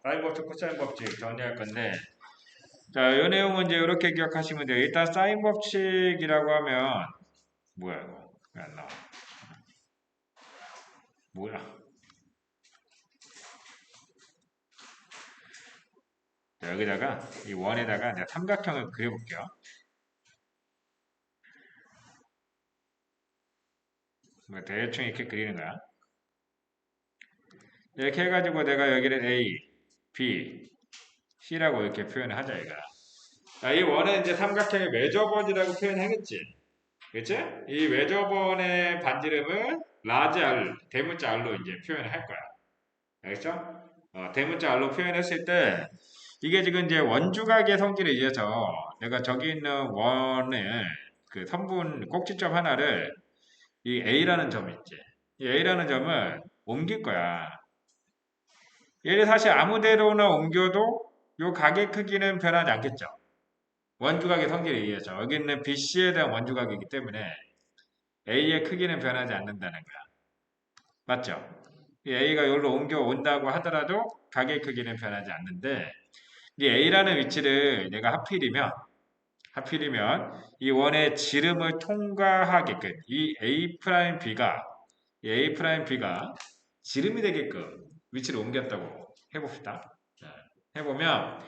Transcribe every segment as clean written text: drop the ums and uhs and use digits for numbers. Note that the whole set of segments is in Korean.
사인 법칙, 코사인 법칙 정리할 건데, 자, 이 내용은 이제 이렇게 기억하시면 돼요. 일단 사인 법칙이라고 하면 뭐야 이거? 왜 안 나와? 뭐야? 자, 여기다가 이 원에다가 내가 삼각형을 그려볼게요. 뭐 대충 이렇게 그리는 거야. 이렇게 해가지고 내가 여기를 A, B, C라고 이렇게 표현을 하자 이거야. 자, 이 원은 이제 삼각형의 매저번이라고 표현하겠지. 그치? 이 매저번의 반지름을 라지 R, 대문자 R로 이제 표현을 할 거야. 알겠죠? 대문자 R로 표현했을 때 이게 지금 이제 원주각의 성질에 의해서 내가 저기 있는 원의 그 선분 꼭지점 하나를 이 A라는 점 있지. 이 A라는 점을 옮길 거야. 얘를 사실 아무데로나 옮겨도 요 각의 크기는 변하지 않겠죠. 원주각의 성질에 의해서 여기는 BC에 대한 원주각이기 때문에 A의 크기는 변하지 않는다는 거야. 맞죠? 이 A가 여기로 옮겨온다고 하더라도 각의 크기는 변하지 않는데 이 A라는 위치를 내가 하필이면 이 원의 지름을 통과하게끔 이 A'B가 지름이 되게끔 위치를 옮겼다고 해봅시다. 자, 해보면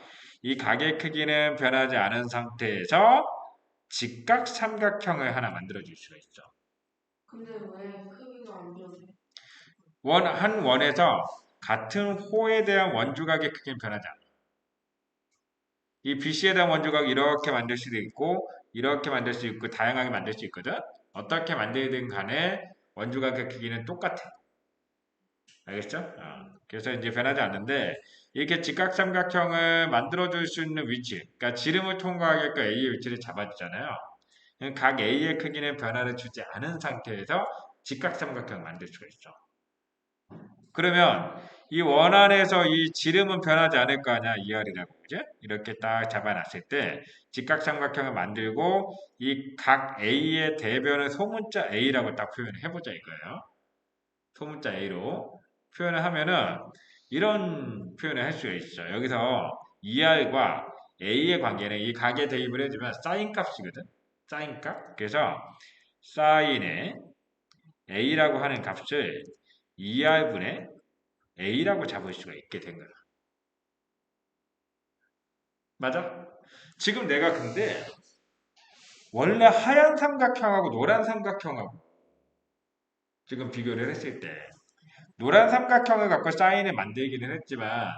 이 각의 크기는 변하지 않은 상태에서 직각삼각형을 하나 만들어줄 수가 있어. 근데 왜 크기가 안 변해? 한 원에서 같은 호에 대한 원주각의 크기는 변하지 않아. 이 BC에 대한 원주각 이렇게 만들 수도 있고 이렇게 만들 수 있고 다양하게 만들 수 있거든. 어떻게 만들든 간에 원주각의 크기는 똑같아. 알겠죠? 그래서 이제 변하지 않는데 이렇게 직각삼각형을 만들어줄 수 있는 위치, 그러니까 지름을 통과하게끔 A의 위치를 잡아주잖아요. 각 A의 크기는 변화를 주지 않은 상태에서 직각삼각형을 만들 수가 있어. 그러면 이 원안에서 이 지름은 변하지 않을 거 아니야. 2R이라고. 그죠? 이렇게 딱 잡아놨을 때 직각삼각형을 만들고 이 각 A의 대변을 소문자 A라고 딱 표현을 해보자 이거예요. 소문자 A로 표현을 하면은 이런 표현을 할 수가 있어. 여기서 2R과 A의 관계는 이 각에 대입을 해주면 사인 값이거든. 사인 값. 그래서 사인의 A라고 하는 값을 2R분의 A라고 잡을 수가 있게 된 거야. 맞아? 지금 내가 근데 원래 하얀 삼각형하고 노란 삼각형하고 지금 비교를 했을 때 노란 삼각형을 갖고 사인을 만들기는 했지만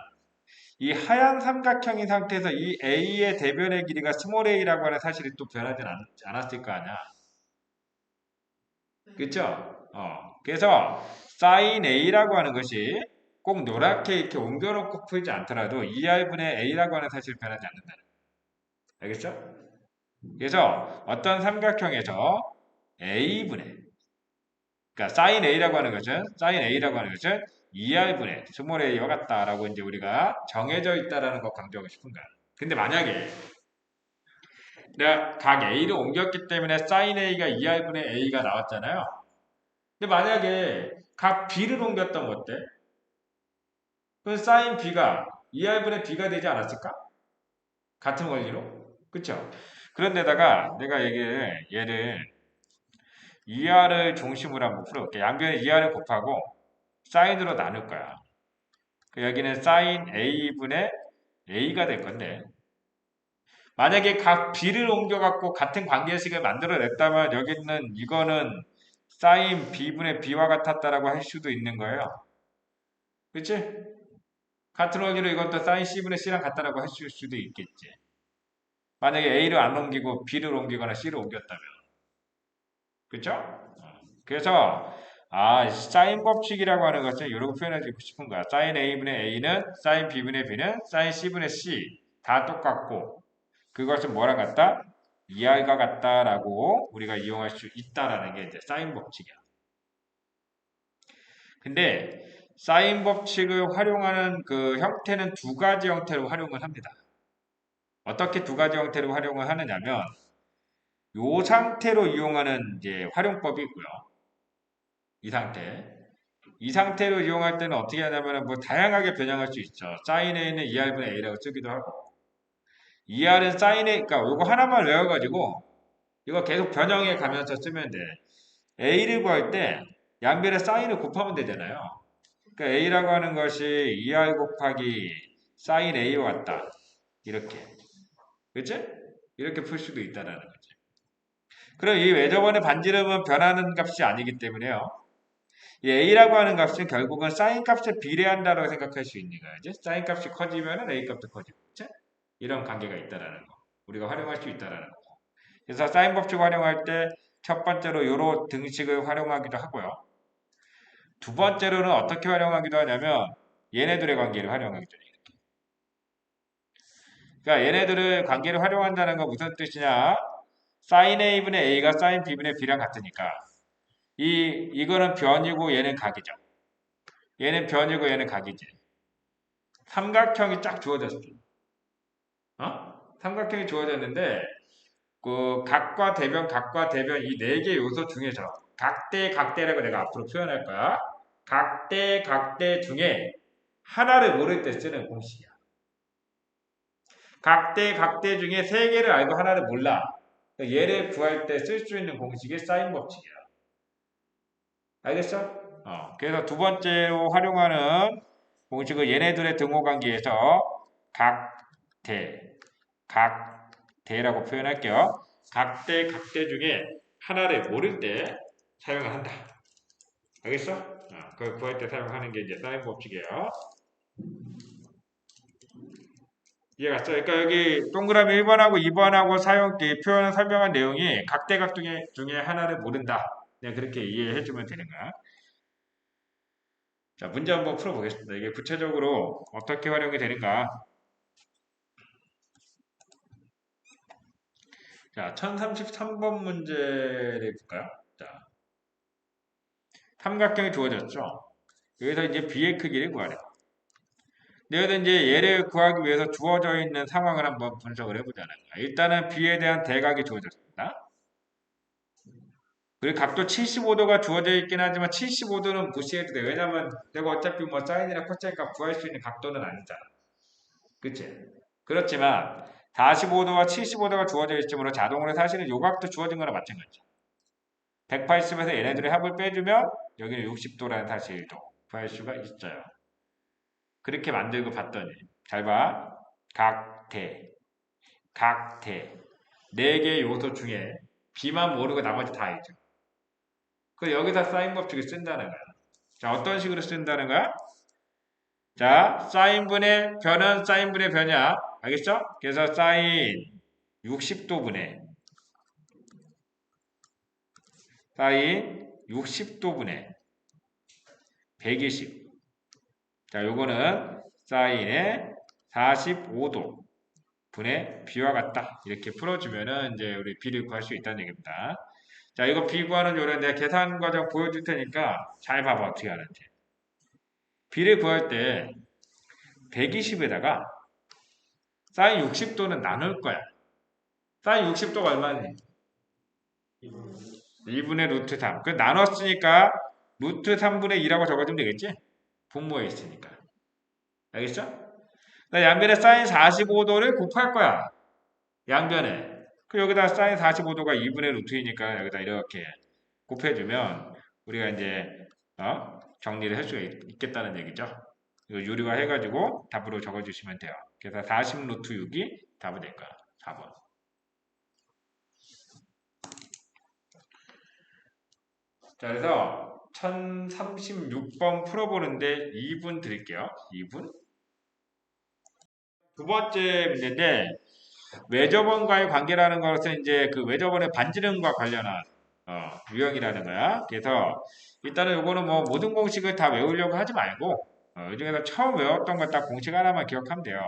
이 하얀 삼각형인 상태에서 이 A의 대변의 길이가 스몰 a라고 하는 사실이 또 변하지 않았을 거 아니야. 그쵸? 그래서 sin a라고 하는 것이 꼭 노랗게 이렇게 옮겨놓고 풀지 않더라도 2r분의 a라고 하는 사실이 변하지 않는다. 알겠죠? 그래서 어떤 삼각형에서 a분의 그러니까 sin a라고 하는 것은 2r분의 스몰 a와 같다라고 이제 우리가 정해져 있다라는 거 강조하고 싶은 거야. 근데 만약에 내가 각 a를 옮겼기 때문에 sin a가 2r분의 a가 나왔잖아요. 근데 만약에 각 b를 옮겼다면 어때? 그럼 sin b가 2r분의 b가 되지 않았을까? 같은 원리로. 그쵸? 그런데다가 내가 얘를 2r을 중심으로 한번 풀어볼게. 양변에 2r을 곱하고 사인으로 나눌 거야. 여기는 sin a분의 a가 될 건데 만약에 각 b를 옮겨갖고 같은 관계식을 만들어냈다면 여기는 이거는 sin b분의 b와 같았다라고 할 수도 있는 거예요. 그치? 같은 원리로 이것도 sin c분의 c랑 같다라고 할 수도 있겠지. 만약에 a를 안 옮기고 b를 옮기거나 c를 옮겼다면. 그쵸? 그래서 사인 법칙이라고 하는 것은 이렇게 표현해주고 싶은 거야. 사인 a분의 a는 사인 b분의 b는 사인 c분의 c 다 똑같고 그것은 뭐랑 같다? 2r과 같다라고 우리가 이용할 수 있다라는 게 이제 사인 법칙이야. 근데 사인 법칙을 활용하는 그 형태는 두 가지 형태로 활용을 합니다. 어떻게 두 가지 형태로 활용을 하느냐면 이 상태로 이용하는 이제 활용법이 있고요. 이 상태. 이 상태로 이용할 때는 어떻게 하냐면 뭐 다양하게 변형할 수 있죠. 사인 A는 2R분의 A라고 쓰기도 하고 2R은 사인 A, 그러니까 이거 하나만 외워가지고 이거 계속 변형해 가면서 쓰면 돼. A를 구할 때 양변에 사인을 곱하면 되잖아요. 그러니까 A라고 하는 것이 2R 곱하기 사인 A와 같다. 이렇게. 그치? 이렇게 풀 수도 있다라는 거지. 그럼 이 외접원의 반지름은 변하는 값이 아니기 때문에요. 이 A라고 하는 값은 결국은 사인 값에 비례한다고 생각할 수 있는 거야. 이제 사인 값이 커지면 A 값도 커지고. 그치? 이런 관계가 있다라는 거. 우리가 활용할 수 있다라는 거. 그래서 사인 법칙 활용할 때 첫 번째로 요런 등식을 활용하기도 하고요. 두 번째로는 어떻게 활용하기도 하냐면 얘네들의 관계를 활용하기도 해요. 그러니까 얘네들을 관계를 활용한다는 건 무슨 뜻이냐? 사인 A분의 A가 사인 B분의 B랑 같으니까 이거는 변이고 얘는 각이죠. 얘는 변이고 얘는 각이지. 삼각형이 쫙 주어졌어. 삼각형이 주어졌는데 그 각과 대변 이 네 개 요소 중에서 각대라고 내가 앞으로 표현할 거야. 각대 중에 하나를 모를 때 쓰는 공식이야. 각대 중에 세 개를 알고 하나를 몰라. 얘를 구할 때 쓸 수 있는 공식이 사인 법칙이야. 알겠어? 그래서 두 번째로 활용하는 공식은 얘네들의 등호 관계에서 각대라고 표현할게요. 각대 중에 하나를 모를 때 사용을 한다. 알겠어? 그걸 구할 때 사용하는 게 이제 사인 법칙이에요. 이해갔어? 그러니까 여기 동그라미 1번하고 2번하고 표현을 설명한 내용이 각대각 중에 하나를 모른다. 그냥 그렇게 이해해주면 되는 거야. 자, 문제 한번 풀어보겠습니다. 이게 구체적으로 어떻게 활용이 되는가. 자, 1033번 문제를 볼까요? 자, 삼각형이 주어졌죠. 여기서 이제 B의 크기를 구하래. 여기서 이제 얘를 구하기 위해서 주어져 있는 상황을 한번 분석을 해보자는 거야. 일단은 B에 대한 대각이 주어졌습니다. 그리고 각도 75도가 주어져 있긴 하지만 75도는 무시해도 돼. 왜냐면 내가 어차피 뭐 사인이나 코사인 값 구할 수 있는 각도는 아니잖아. 그치? 그렇지만 45도와 75도가 주어져 있으므로 자동으로 사실은 요 각도 주어진 거나 마찬가지죠. 180에서 얘네들의 합을 빼주면 여기는 60도라는 사실도 구할 수가 있어요. 그렇게 만들고 봤더니 잘 봐. 각대 네 개의 요소 중에 B만 모르고 나머지 다 알죠. 그 여기다 사인 법칙을 쓴다는 거야. 자, 어떤 식으로 쓴다는 거야? 자, 사인분의 변은 사인분의 변이야. 알겠죠? 그래서 사인 60도분의 사인 60도분의 120. 자, 요거는 사인의 45도 분의 B와 같다. 이렇게 풀어주면은 이제 우리 B를 구할 수 있다는 얘기입니다. 자, 이거 B 구하는 요령 내가 계산 과정 보여줄 테니까 잘 봐봐. 어떻게 하는지. B를 구할 때 120에다가 사인 60도는 나눌 거야. 사인 60도가 얼마니? 1분의 루트 3. 그 나눴으니까 루트 3분의 2라고 적어주면 되겠지? 분모에 있으니까. 알겠죠? 나 양변에 사인 45도를 곱할 거야. 양변에. 그 여기다 사인 45도가 2분의 루트이니까 여기다 이렇게 곱해주면 우리가 이제 정리를 할 수가 있겠다는 얘기죠. 이거 유리화 해가지고 답으로 적어주시면 돼요. 그래서 40 루트 6이 답이 될 거야. 4번. 자, 그래서 1036번 풀어보는데 2분 드릴게요. 2분. 두 번째 문제인데 외접원과의 관계라는 것은 이제 그 외접원의 반지름과 관련한 유형이라는 거야. 그래서 일단은 요거는 뭐 모든 공식을 다 외우려고 하지 말고 이 중에서 처음 외웠던 것 딱 공식 하나만 기억하면 돼요.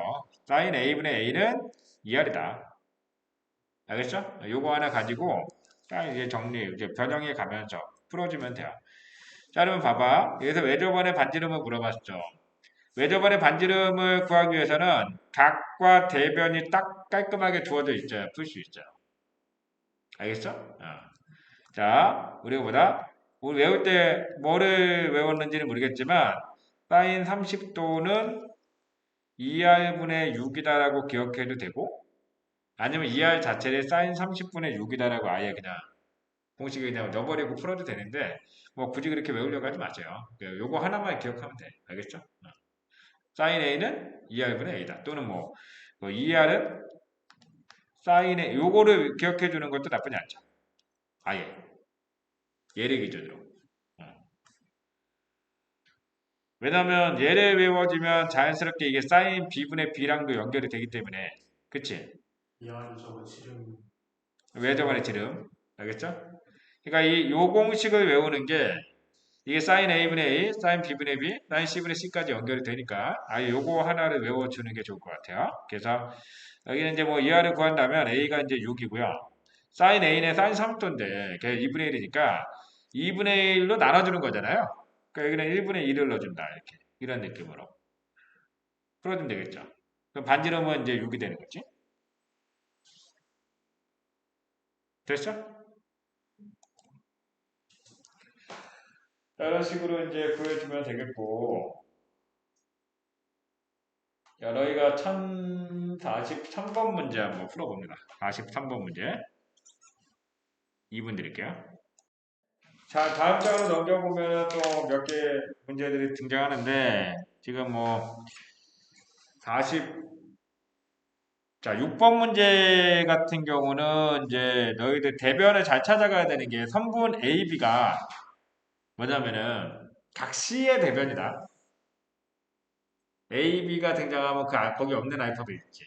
사인 A분의 A는 2R이다. 알겠죠? 요거 하나 가지고 딱 이제 이제 변형해 가면서 풀어주면 돼요. 자, 그러면 봐봐. 여기서 외접원의 반지름을 물어봤죠. 외접원의 반지름을 구하기 위해서는 각과 대변이 딱 깔끔하게 주어져 있어야 풀 수 있어요. 알겠죠? 자, 우리가 보다 우리 외울 때 뭐를 외웠는지는 모르겠지만 사인 30도는 2R분의 6이다라고 기억해도 되고 아니면 2R 자체를 사인 30분의 6이다라고 아예 그냥 공식을 그냥 넣어버리고 풀어도 되는데 뭐 굳이 그렇게 외우려고 하지 마세요. 요거 하나만 기억하면 돼. 알겠죠? 사인 A는 2R분의 A다. 또는 뭐 2R은 사인의 요거를 기억해 주는 것도 나쁘지 않죠. 아예 예를 기준으로. 왜냐면 얘를 외워지면 자연스럽게 이게 사인 B분의 B랑도 연결이 되기 때문에 그치? 이하는 저거 지름 외접안의 지름 알겠죠? 그러니까 이 요 공식을 외우는 게 이게 사인 A분의 A, 사인 B분의 B, 사인 C분의 C까지 연결이 되니까 아예 요거 하나를 외워주는 게 좋을 것 같아요. 그래서 여기는 이제 뭐 이하를 구한다면 A가 이제 6이고요. 사인 A는 사인 3도인데 걔 2분의 1이니까 2분의 1로 나눠주는 거잖아요. 그러니까 여기는 1분의 1을 넣어준다 이렇게 이런 느낌으로 풀어주면 되겠죠. 그럼 반지름은 이제 6이 되는 거지. 됐어? 이런 식으로 이제 구해주면 되겠고 야, 너희가 1043번 문제 한번 풀어봅니다. 43번 문제 2분 드릴게요. 자, 다음 장으로 넘겨보면 또 몇 개 문제들이 등장하는데 지금 뭐 40, 자, 6번 문제 같은 경우는 이제 너희들 대변을 잘 찾아가야 되는 게 선분 A, B가 뭐냐면은 각시의 대변이다. A, B가 등장하면 거기 없는 알파벳 있지.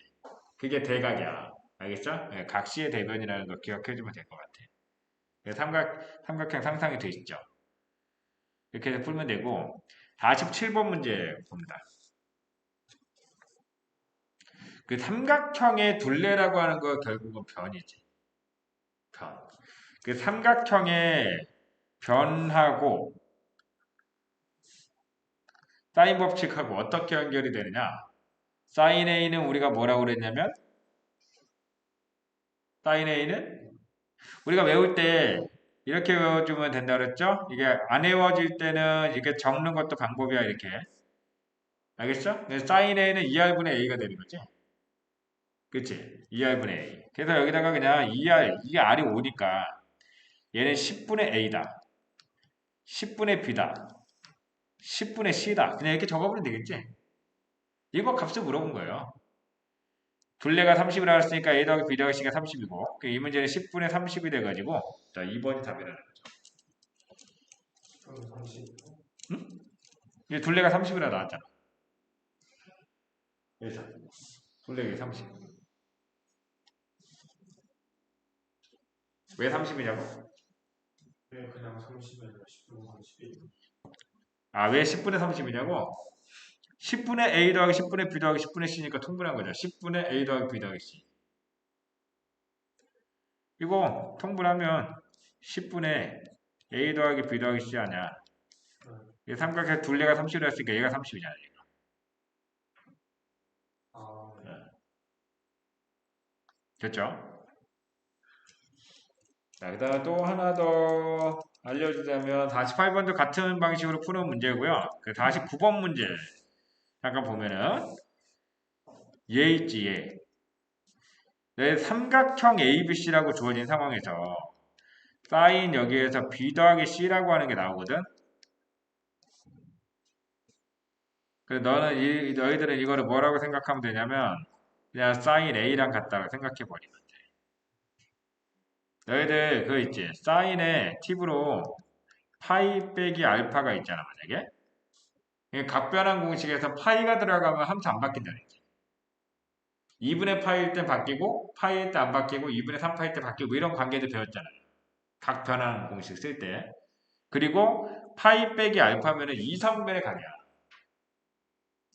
그게 대각이야. 알겠죠? 예, 각시의 대변이라는 거 기억해주면 될 것 같아. 예, 삼각형 상상이 돼 있죠. 이렇게 해서 풀면 되고 47번 문제 봅니다. 그 삼각형의 둘레라고 하는 거 결국은 변이지. 변. 그 삼각형의 변하고 사인 법칙하고 어떻게 연결이 되느냐? 사인 A는 우리가 뭐라고 그랬냐면 사인 A는 우리가 외울 때 이렇게 외워주면 된다 그랬죠? 이게 안 외워질 때는 이렇게 적는 것도 방법이야 이렇게. 알겠죠? 사인 A는 2R분의 A가 되는 거지. 그치? 2R분의 A. 그래서 여기다가 그냥 2R, 이게 R이 5니까 얘는 10분의 A다. 10분의 B다. 10분의 C다. 그냥 이렇게 적어보면 되겠지? 이거 값을 물어본 거예요. 둘레가 30이라고 했으니까 A 더하기 B 더하기 C가 30이고 이 문제는 10분의 30이 돼가지고 자 2번이 답이라는 거죠. 30. 응? 이게 둘레가 30이라 나왔잖아. 그래서 둘레가 30. 왜 30이냐고? 왜 그냥 30에서 10분 30이 아, 왜 10분의 30이냐고? 10분의 A 더하기 10분의 B 더하기 10분의 C니까 통분한 거죠. 10분의 A 더하기 B 더하기 C. 이거 통분하면 10분의 A 더하기 B 더하기 C 아니야. 이 삼각형 둘레가 30이라 했으니까 얘가 30이잖아. 아, 네. 됐죠? 자, 그다음 또 하나 더 알려주자면 48번도 같은 방식으로 푸는 문제고요. 그 49번 문제 잠깐 보면은 얘 있지 얘. 내 삼각형 ABC라고 주어진 상황에서 사인 여기에서 B 더하기 C라고 하는 게 나오거든. 그래서 너희들은 이거를 뭐라고 생각하면 되냐면 그냥 사인 A랑 같다고 생각해 버리면 돼. 너희들 그거 있지? 사인에 팁으로 파이 빼기 알파가 있잖아 만약에. 이게 각변환 공식에서 파이가 들어가면 함수 안 바뀐다는 얘기. 2분의 파이일 때 바뀌고 파이일 때 안 바뀌고 2분의 3파이일 때 바뀌고 이런 관계들 배웠잖아요. 각변환 공식 쓸 때. 그리고 파이 빼기 알파면은 2, 3분의 각이야.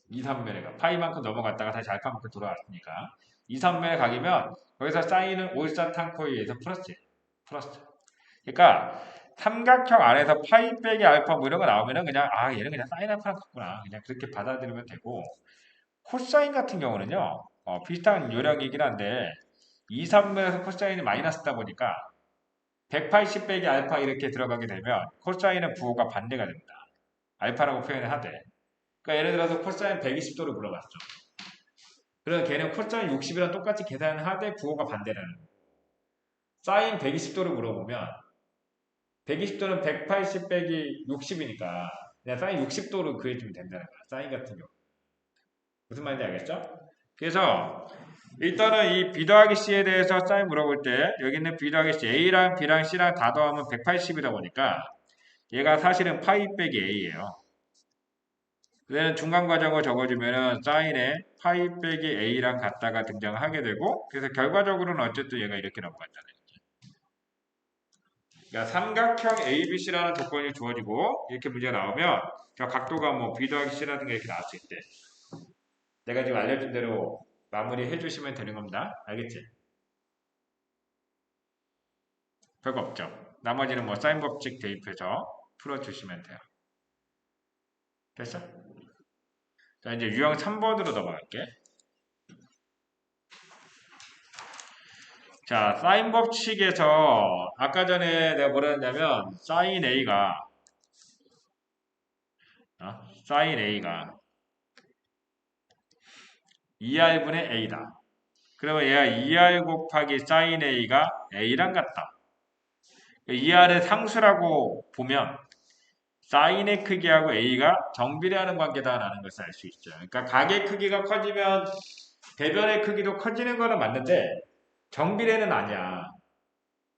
2, 3분의 각. 파이만큼 넘어갔다가 다시 알파만큼 돌아왔으니까. 2, 3분의 각이면 거기서 사인은 올사탕코에 의해서 플러스. 플러스. 그러니까 삼각형 안에서 파이 빼기 알파 뭐 이런 거 나오면은 그냥 아 얘는 그냥 사인 알파랑 같구나. 그냥 그렇게 받아들이면 되고 코사인 같은 경우는요. 비슷한 요령이긴 한데 2, 3분에서 코사인이 마이너스다 보니까 180 빼기 알파 이렇게 들어가게 되면 코사인의 부호가 반대가 됩니다. 알파라고 표현을 하되. 그러니까 예를 들어서 코사인 120도를 물어봤죠. 그래서 걔는 코사인 60이랑 똑같이 계산을 하되 부호가 반대라는 거예요. 사인 120도를 물어보면 120도는 180 빼기 60이니까 그냥 사인 60도를 구해주면 된다는 거야. 사인 같은 경우. 무슨 말인지 알겠죠? 그래서 일단은 이 B 더하기 C에 대해서 사인 물어볼 때 여기 있는 B 더하기 C A랑 B랑 C랑 다 더하면 180이다 보니까 얘가 사실은 파이 빼기 A예요. 얘는 중간 과정을 적어주면은 사인에 파이 빼기 A랑 같다가 등장하게 되고 그래서 결과적으로는 어쨌든 얘가 이렇게 넘어간다는 그러니까 삼각형 ABC라는 조건이 주어지고 이렇게 문제가 나오면 각도가 뭐 B 더하기 C라든가 이렇게 나왔을 때 내가 지금 알려준 대로 마무리 해주시면 되는 겁니다. 알겠지? 별거 없죠. 나머지는 뭐 사인 법칙 대입해서 풀어주시면 돼요. 됐어? 자 이제 유형 3번으로 넘어갈게. 자 사인 법칙에서 아까 전에 내가 뭐라 했냐면 사인 A가 2R분의 A다. 그러면 얘가 2R 곱하기 사인 A가 A랑 같다. 2R의 상수라고 보면 사인의 크기하고 A가 정비례하는 관계다라는 것을 알 수 있죠. 그러니까 각의 크기가 커지면 대변의 크기도 커지는 거는 맞는데 정비례는 아니야.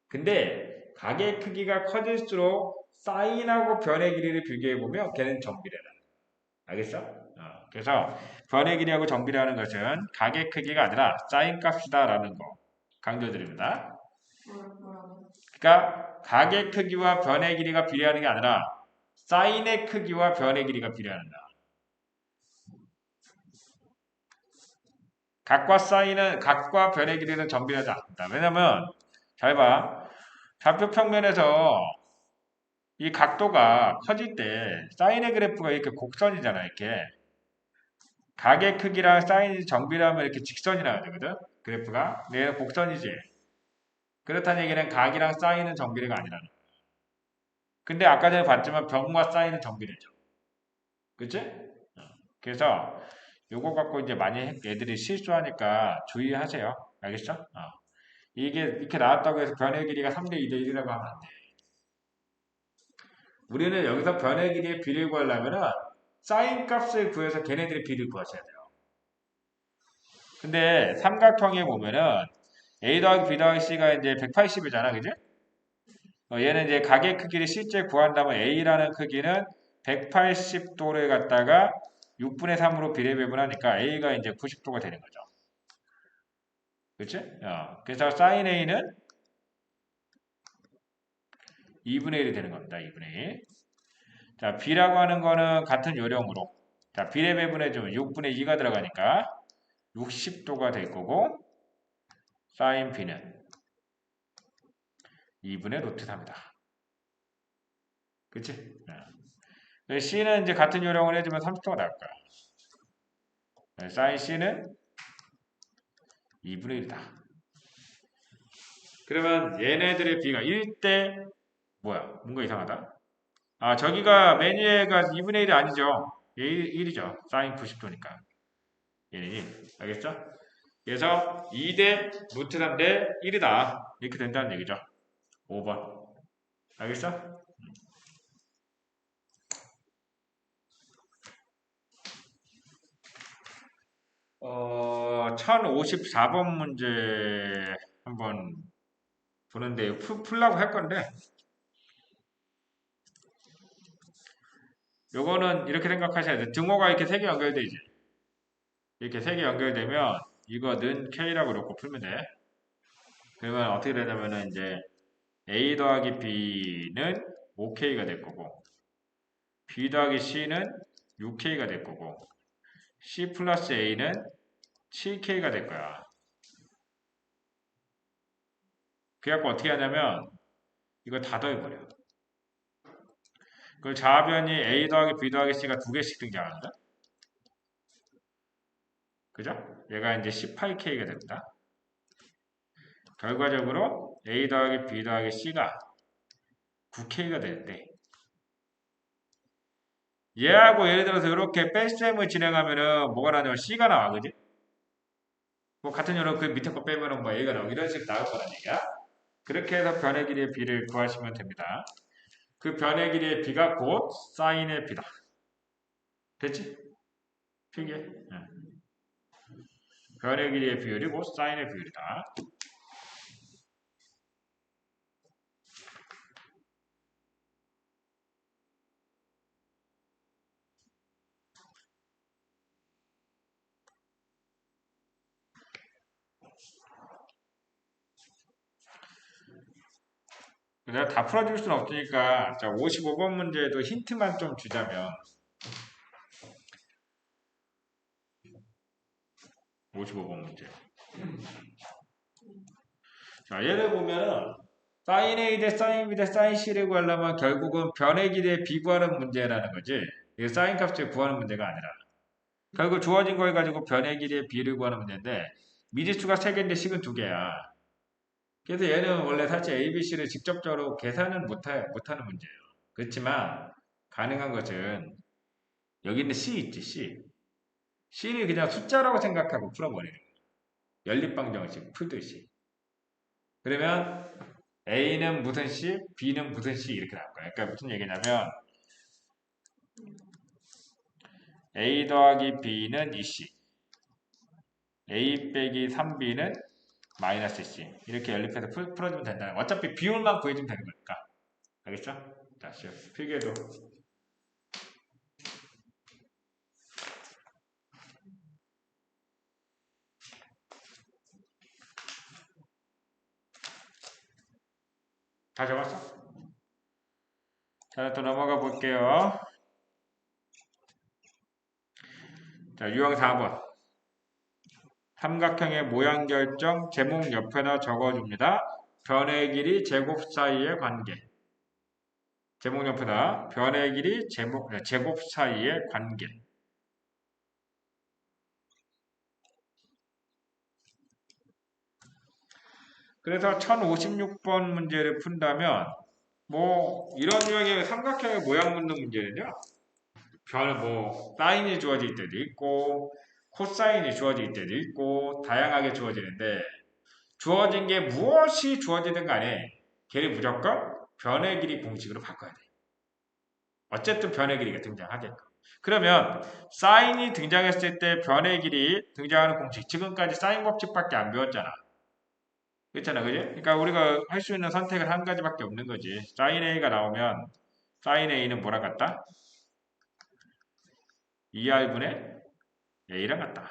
근데 각의 크기가 커질수록 사인하고 변의 길이를 비교해보면 걔는 정비례다. 알겠어? 그래서 변의 길이하고 정비례하는 것은 각의 크기가 아니라 사인 값이다라는 거 강조드립니다. 뭐라고? 그러니까 각의 크기와 변의 길이가 비례하는 게 아니라 사인의 크기와 변의 길이가 비례한다. 각과 변의 길이는 정비례하지 않는다. 왜냐면 잘 봐. 좌표 평면에서 이 각도가 커질 때 사인의 그래프가 이렇게 곡선이잖아. 이렇게 각의 크기랑 사인이 정비례하면 이렇게 직선이 나야 되거든. 그래프가 얘는 곡선이지. 그렇다는 얘기는 각이랑 사인은 정비례가 아니라는 거야. 근데 아까 전에 봤지만 변과 사인은 정비례죠. 그치? 그래서 요거 갖고 이제 많이 애들이 실수하니까 주의하세요. 알겠죠? 이게 이렇게 나왔다고 해서 변의 길이가 3대 2대 1이라고 하면 안 돼. 우리는 여기서 변의 길이의 비를 구하려면은 사인 값을 구해서 걔네들의 비를 구하셔야 돼요. 근데 삼각형에 보면은 A 더하기 B 더하기 C가 이제 180이잖아. 그지? 얘는 이제 각의 크기를 실제 구한다면 A라는 크기는 180도를 갖다가 6분의 3으로 비례배분하니까 A가 이제 90도가 되는 거죠. 그치? 그래서 sin A는 2분의 1이 되는 겁니다. 2분의 1. 자, B라고 하는 거는 같은 요령으로. 자, 비례배분해주면 6분의 2가 들어가니까 60도가 될 거고, sin B는 2분의 루트 3이다. 그치? C는 이제 같은 요령을 해주면 30도가 나올 거야. sin C는 2분의 1이다. 그러면 얘네들의 B가 1대 뭐야? 뭔가 이상하다. 저기가 맨 위에가 2분의 1이 아니죠. 1이죠. sin 90도니까. 얘는 1. 알겠죠? 그래서 2대 루트 3대 1이다. 이렇게 된다는 얘기죠. 5번. 알겠어? 1054번 문제 한번 보는데 풀라고 할 건데 요거는 이렇게 생각하셔야 돼. 등호가 이렇게 3개 연결되지. 이렇게 3개 연결되면 이거는 K라고 놓고 풀면 돼. 그러면 어떻게 되냐면은 이제 A 더하기 B는 5K가 될 거고 B 더하기 C는 6K가 될 거고 C 플러스 A는 7K가 될 거야. 그래갖고 어떻게 하냐면 이거 다 더해버려. 그 좌변이 A 더하기 B 더하기 C가 2개씩 등장한다. 그죠? 얘가 이제 18K가 됩니다. 결과적으로 A 더하기 B 더하기 C가 9K가 되는데 얘하고 예를 들어서 이렇게 뺄셈을 진행하면은 뭐가 나냐면 C가 나와, 그지? 뭐 같은 요로 그 밑에 거 빼면은 뭐 A가 나오고 이런 식으로 나올 거란 얘기야. 그렇게 해서 변의 길이의 B를 구하시면 됩니다. 그 변의 길이의 B가 곧 사인의 B다. 됐지? 필기해. 응. 변의 길이의 비율이 곧 사인의 비율이다. 내가 다 풀어줄 수는 없으니까 자 55번 문제에도 힌트만 좀 주자면 55번 문제 자 얘를 보면은 사인 A 대 사인 B 대 사인 C를 구하려면 결국은 변의 길이의 B 구하는 문제라는 거지 이게 사인 값을 구하는 문제가 아니라 결국 주어진 걸 가지고 변의 길이의 B를 구하는 문제인데 미지수가 3개인데 식은 2개야 그래서 얘는 원래 사실 A, B, C를 직접적으로 계산은 못하는 문제예요 그렇지만 가능한 것은 여기 있는 C 있지 C C를 그냥 숫자라고 생각하고 풀어버리는 거예요. 연립방정식 풀듯이. 그러면 A는 무슨 C, B는 무슨 C 이렇게 나올 거예요. 그러니까 무슨 얘기냐면 A 더하기 B는 2C, A 빼기 3B는 마이너스 C 이렇게 연립해서 풀어주면 된다는 거예요. 어차피 비율만 구해주면 되는 거니까. 알겠죠? 자, 필기에도 다 적었어? 자, 또 넘어가 볼게요. 자, 유형 4번. 삼각형의 모양 결정 제목 옆에다 적어줍니다. 변의 길이 제곱 사이의 관계. 제목 옆에다 변의 길이 제곱 사이의 관계. 그래서 1056번 문제를 푼다면 뭐 이런 유형의 삼각형의 모양 묻는 문제는요. 사인이 주어질 때도 있고 코사인이 주어질 때도 있고 다양하게 주어지는데 주어진 게 무엇이 주어지든 간에 걔를 무조건 변의 길이 공식으로 바꿔야 돼. 어쨌든 변의 길이가 등장하게끔. 그러면 사인이 등장했을 때 변의 길이 등장하는 공식 지금까지 사인 법칙밖에 안 배웠잖아. 그렇잖아, 그지? 그러니까 우리가 할 수 있는 선택은 한 가지밖에 없는 거지. 사인 A가 나오면 사인 A는 뭐랑 같다? 2R분의 A랑 같다.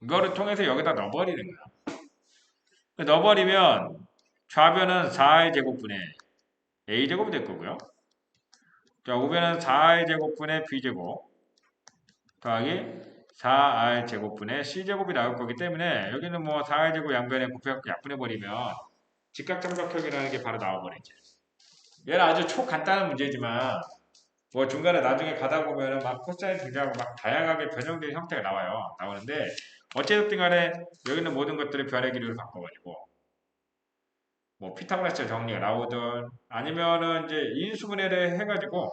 이거를 통해서 여기다 넣어버리는 거야. 넣어버리면 좌변은 4의 제곱분의 A제곱이 될 거고요. 자, 우변은 4의 제곱분의 B제곱 더하기 4R 제곱분의 C제곱이 나올 거기 때문에 여기는 뭐 4R 제곱 양변에 곱해갖고 약분해버리면 직각삼각형이라는 게 바로 나와버리죠. 얘는 아주 초간단한 문제지만 뭐 중간에 나중에 가다 보면은 막 코사인 등장하고 막 다양하게 변형된 형태가 나오는데 어쨌든 간에 여기 있는 모든 것들을 변의 길이로 바꿔가지고 뭐 피타고라스 정리가 나오든 아니면은 이제 인수분해를 해가지고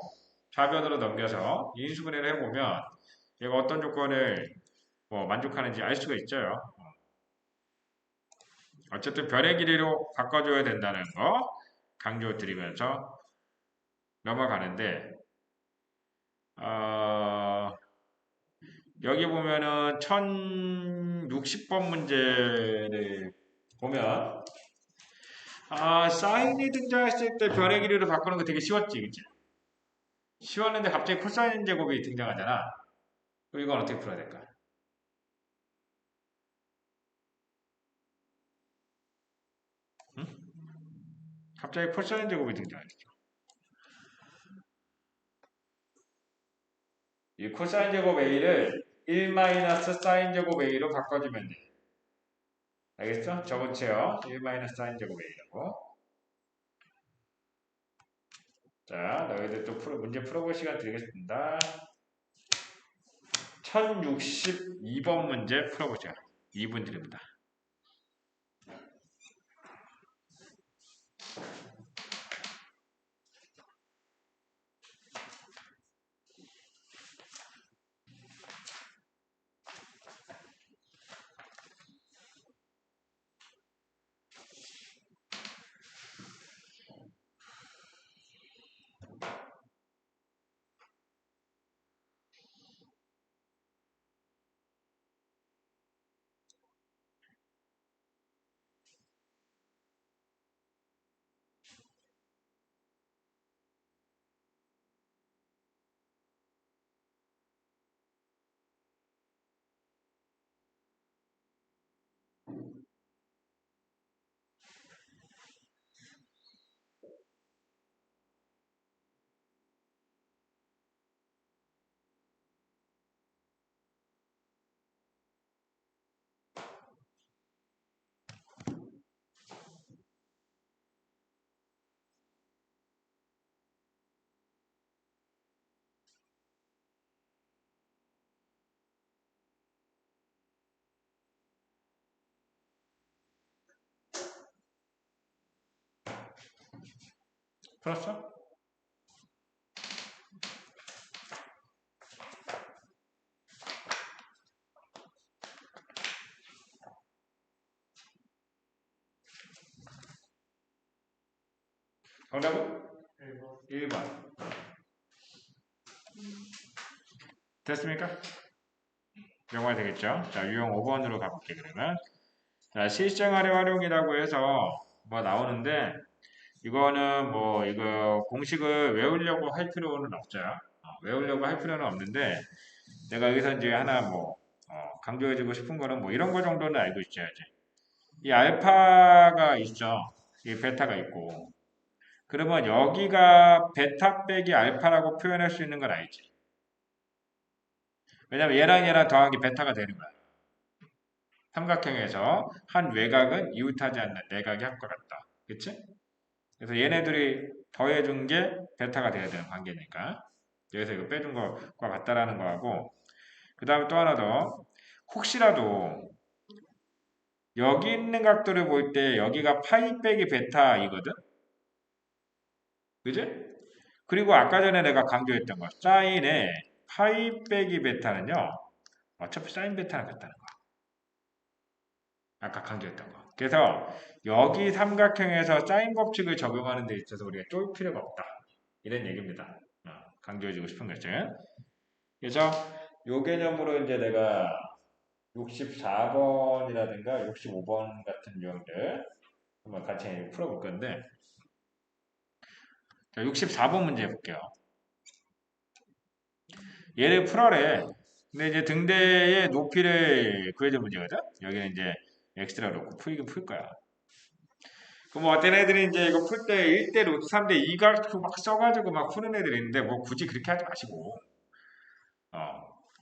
좌변으로 넘겨서 인수분해를 해보면 얘가 어떤 조건을 뭐 만족하는지 알 수가 있죠. 어쨌든 변의 길이로 바꿔줘야 된다는 거 강조드리면서 넘어가는데 여기 보면은 1060번 문제를 보면 사인이 등장했을 때 변의 길이로 바꾸는 거 되게 쉬웠지, 그치? 쉬웠는데 갑자기 코사인 제곱이 등장하잖아. 그럼 이건 어떻게 풀어야 될까? 응? 갑자기 코사인 제곱이 등장했죠. 이 코사인 제곱 A를 1 마이너스 사인 제곱 A로 바꿔주면 돼. 알겠어? 적어주세요. 1 마이너스 사인 제곱 A라고. 자, 너희들 또 문제 풀어볼 시간 드리겠습니다. 1062번 문제 풀어보자. 2분 드립니다. 풀었어? 정답은? 1번. 1번. 됐습니까? 영화 되겠죠? 자, 유형 5번으로 가볼게, 그러면. 자, 실생활의 활용이라고 해서 뭐 나오는데, 이거는 뭐, 이거 공식을 외우려고 할 필요는 없죠. 외우려고 할 필요는 없는데, 내가 여기서 이제 하나 뭐, 강조해주고 싶은 거는 뭐, 이런 거 정도는 알고 있어야지. 이 알파가 있죠. 이 베타가 있고. 그러면 여기가 베타 빼기 알파라고 표현할 수 있는 건 알지. 왜냐면 얘랑 더한 게 베타가 되는 거야. 삼각형에서 한 외곽은 이웃하지 않는 내각이 합과 같다. 그치? 그래서 얘네들이 더해준 게 베타가 돼야 되는 관계니까. 여기서 이거 빼준 것과 같다라는 거하고, 그 다음에 또 하나 더. 혹시라도 여기 있는 각도를 볼 때 여기가 파이 빼기 베타이거든? 그지? 그리고 아까 전에 내가 강조했던 거. 사인의 파이 빼기 베타는요. 어차피 사인 베타는 같다는 거. 아까 강조했던 거. 그래서 여기 삼각형에서 사인 법칙을 적용하는 데 있어서 우리가 쫄 필요가 없다. 이런 얘기입니다. 강조해주고 싶은 거죠. 그래서 요 개념으로 이제 내가 64번이라든가 65번 같은 유형들 한번 같이 풀어볼 건데, 자, 64번 문제 해볼게요. 얘를 풀어래. 근데 이제 등대의 높이를 구해줄 문제거든? 여기는 이제 x라 놓고 풀긴 풀 거야. 그럼 뭐 어떤 애들이 이제 이거 풀 때 1대 루트 3대 2가 막 써가지고 막 푸는 애들이 있는데 뭐 굳이 그렇게 하지 마시고.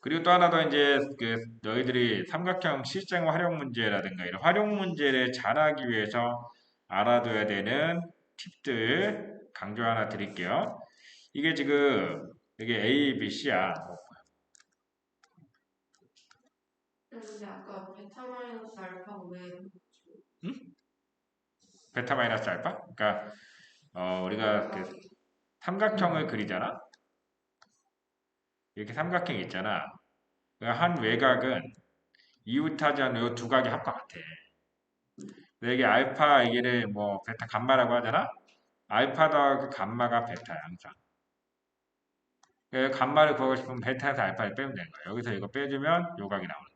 그리고 또 하나 더 이제 그 너희들이 삼각형 실생 활용 문제라든가 이런 활용 문제를 잘하기 위해서 알아둬야 되는 팁들 강조 하나 드릴게요. 이게 지금 이게 A, B, C야. 근데 아까 베타 마이너스 알파가 왜 응? 베타 마이너스 알파? 그러니까 우리가 그 삼각형을 그리잖아. 이렇게 삼각형이 있잖아. 그러니까 한 외곽은 이웃하지 않는 이 두 각이 합과 같아. 근데 이게 알파 이게를 뭐 베타 감마라고 하잖아. 알파 더하기 감마가 베타야 항상. 그래서 감마를 구하고 싶으면 베타에서 알파를 빼면 되는 거야. 여기서 이거 빼주면 요각이 나오는 거야.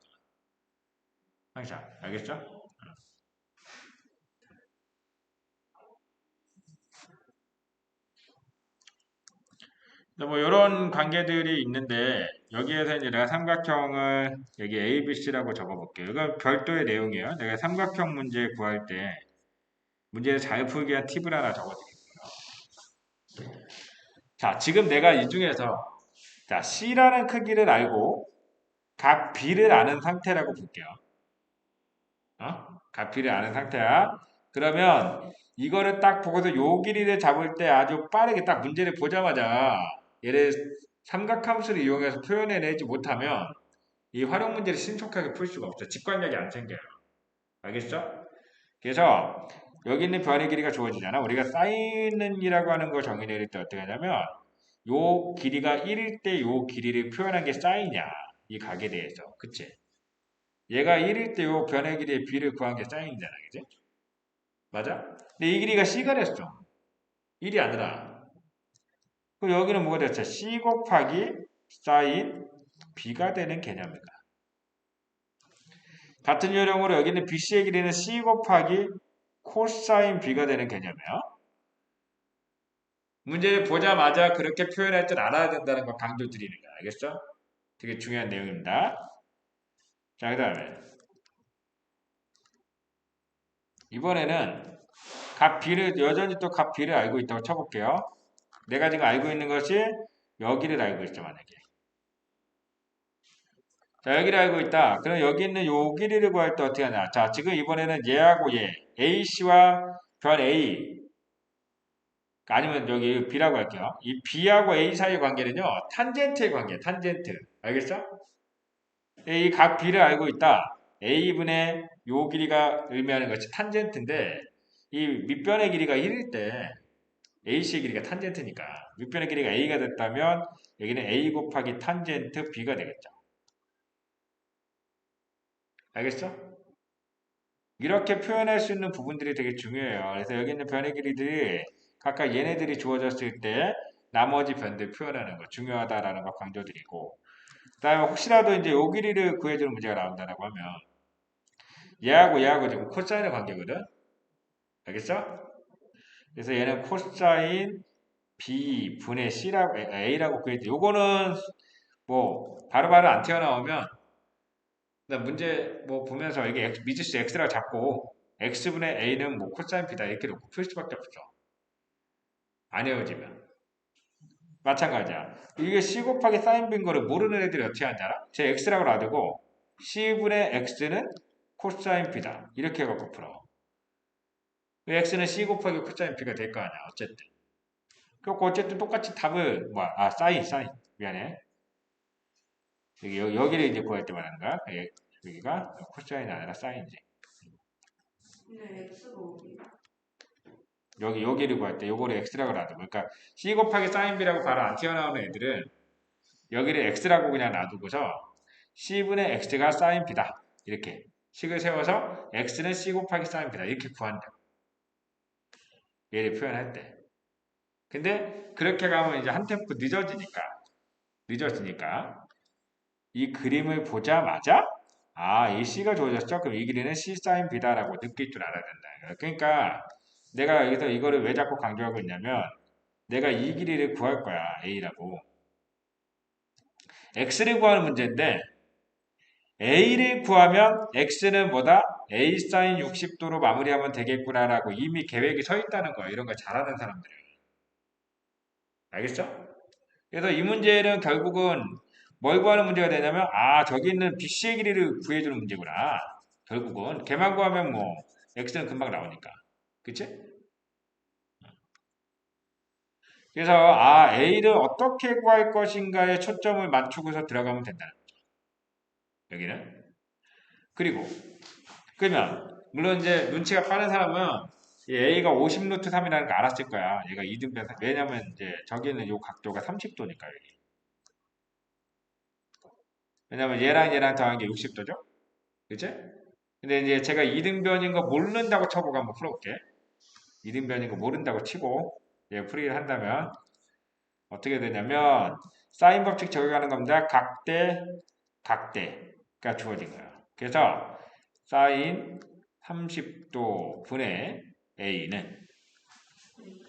항상 알겠죠? 뭐 이런 관계들이 있는데 여기에서 이제 내가 삼각형을 여기 A, B, C라고 적어볼게요. 이건 별도의 내용이에요. 내가 삼각형 문제 구할 때 문제를 잘 풀기 위한 팁을 하나 적어드릴게요. 자, 지금 내가 이 중에서 자, C라는 크기를 알고 각 B를 아는 상태라고 볼게요. 각 B를 아는 상태야. 그러면 이거를 딱 보고서 요 길이를 잡을 때 아주 빠르게 딱 문제를 보자마자 얘를 삼각함수를 이용해서 표현해내지 못하면 이 활용 문제를 신속하게 풀 수가 없죠. 직관력이 안 생겨요. 알겠죠? 그래서 여기 있는 변의 길이가 주어지잖아. 우리가 사인은이라고 하는 거 정의 내릴 때 어떻게 하냐면 요 길이가 1일 때 요 길이를 표현한 게 사인이야. 이 각에 대해서. 그치? 얘가 1일 때 요 변의 길이의 b를 구한 게 사인이잖아. 그치? 맞아? 근데 이 길이가 c가 됐어. 1이 아니라. 그럼 여기는 뭐가 됐어? c 곱하기 사인 b가 되는 개념이다. 같은 요령으로 여기는 bc의 길이는 c 곱하기 코사인 b가 되는 개념이야. 문제를 보자마자 그렇게 표현할 줄 알아야 된다는 거 강조 드리는 거야. 알겠죠? 되게 중요한 내용입니다. 자, 그 다음에 이번에는 각 b를 여전히 또 각 b를 알고 있다고 쳐볼게요. 내가 지금 알고 있는 것이 여기를 알고 있어 만약에. 자, 여기를 알고 있다. 그럼 여기 있는 요 길이를 구할 때 어떻게 하냐. 자, 지금 이번에는 얘하고 얘 AC와 변 A 아니면 여기 B라고 할게요. 이 B하고 A 사이의 관계는요. 탄젠트의 관계, 탄젠트. 알겠죠? 이 각 B를 알고 있다. A분의 요 길이가 의미하는 것이 탄젠트인데 이 밑변의 길이가 1일 때 AC의 길이가 탄젠트니까 밑변의 길이가 A가 됐다면 여기는 A 곱하기 탄젠트 B가 되겠죠. 알겠죠? 이렇게 표현할 수 있는 부분들이 되게 중요해요. 그래서 여기 있는 변의 길이들이 각각 얘네들이 주어졌을 때 나머지 변들 표현하는 거 중요하다라는 거 강조드리고 그 다음에 혹시라도 이제 요 길이를 구해주는 문제가 나온다라고 하면 얘하고 지금 코사인의 관계거든? 알겠죠? 그래서 얘는 코사인 B 분의 C라고 A라고 구해줘. 요거는 뭐 바로바로 안 튀어나오면 나 문제 뭐 보면서 이게 미지수 x라고 잡고 x분의 a는 뭐 코사인 b다 이렇게 놓고 풀 수밖에 없죠. 안 외워지면 마찬가지야. 이게 c 곱하기 사인 b인 거를 모르는 애들이 어떻게 하는지 알아? 제 x라고 놔두고 c분의 x는 코사인 b다 이렇게 해갖고 풀어. x는 c 곱하기 코사인 b가 될 거 아니야. 어쨌든 그렇고 어쨌든 똑같이 답을 뭐야? 아 사인 미안해. 여기를 이제 구할 때 말하는 거야. 여기가 코사인이 아니라 사인이지. 근데 X가 어디야? 여기를 구할 때 요거를 x라고 놔두고 그러니까 c 곱하기 사인 b라고 바로 안 튀어나오는 애들은 여기를 x라고 그냥 놔두고서 c분의 x가 사인 b다 이렇게 식을 세워서 x는 c 곱하기 사인 b다 이렇게 구한다. 얘를 표현할 때 근데 그렇게 가면 이제 한 템포 늦어지니까 이 그림을 보자마자 아, 이 C가 주어졌죠? 그럼 이 길이는 C 사인 B다라고 느낄 줄 알아야 된다. 그러니까 내가 여기서 이거를 왜 자꾸 강조하고 있냐면 내가 이 길이를 구할 거야. A라고. X를 구하는 문제인데 A를 구하면 X는 뭐다? A 사인 60도로 마무리하면 되겠구나라고 이미 계획이 서 있다는 거야. 이런 걸 잘하는 사람들은. 알겠죠? 그래서 이 문제는 결국은 뭘 구하는 문제가 되냐면 아 저기 있는 BC의 길이를 구해주는 문제구나. 결국은 걔만 구하면 뭐 x는 금방 나오니까. 그치? 그래서 아 a를 어떻게 구할 것인가에 초점을 맞추고서 들어가면 된다는 거죠. 여기는. 그리고 그러면 물론 이제 눈치가 빠른 사람은 이 a가 50 루트 3이라는 거 알았을 거야. 얘가 이등변 왜냐면 이제 저기는 요 각도가 30도니까 여기. 왜냐면 얘랑 더한 게 60도죠? 그치? 근데 이제 제가 이등변인 거 모른다고 쳐보고 한번 풀어볼게. 이등변인 거 모른다고 치고 얘 풀이를 한다면 어떻게 되냐면 사인 법칙 적용하는 겁니다. 각대가 주어진 거예요. 그래서 사인 30도 분의 A는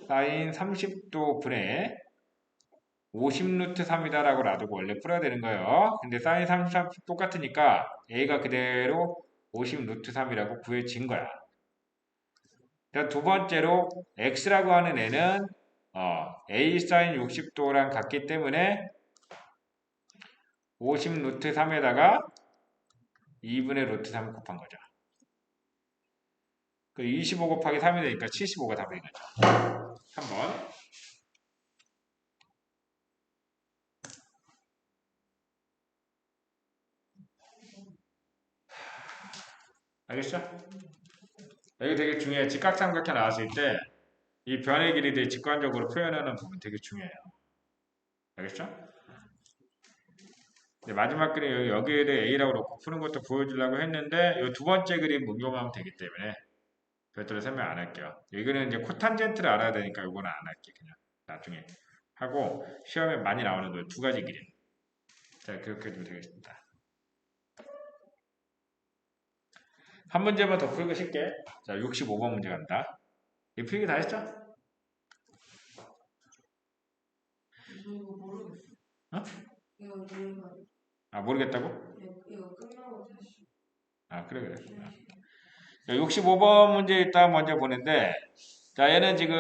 사인 30도 분의 50 루트 3이다라고 놔두고 원래 풀어야 되는 거예요. 근데 사인 33 똑같으니까 A가 그대로 50 루트 3이라고 구해진 거야. 두 번째로 x라고 하는 애는 a 사인 60도랑 같기 때문에 50 루트 3에다가 2분의 루트 3 곱한 거죠. 그 25 곱하기 3이 되니까 75가 답이 되죠. 한번 알겠죠? 여기 되게 중요해. 직각삼각형 나왔을 때 이 변의 길이들 직관적으로 표현하는 부분 되게 중요해요. 알겠죠? 네, 마지막 그림 여기를 A라고 놓고 푸는 것도 보여주려고 했는데 이 두 번째 그림 응용하면 되기 때문에 별도로 설명 안 할게요. 이거는 이제 코탄젠트를 알아야 되니까 이거는 안 할게 그냥 나중에 하고 시험에 많이 나오는 거 두 가지 그림. 자 그렇게 해주면 되겠습니다. 한 문제만 더 풀고 쉴게. 자 65번 문제 간다. 이 풀기 다 했죠? 이거 모르겠어. 어? 이거 모르겠어. 아 모르겠다고? 이거 끝나고 다시. 아 그래. 자, 65번 문제 일단 먼저 보는데 자 얘는 지금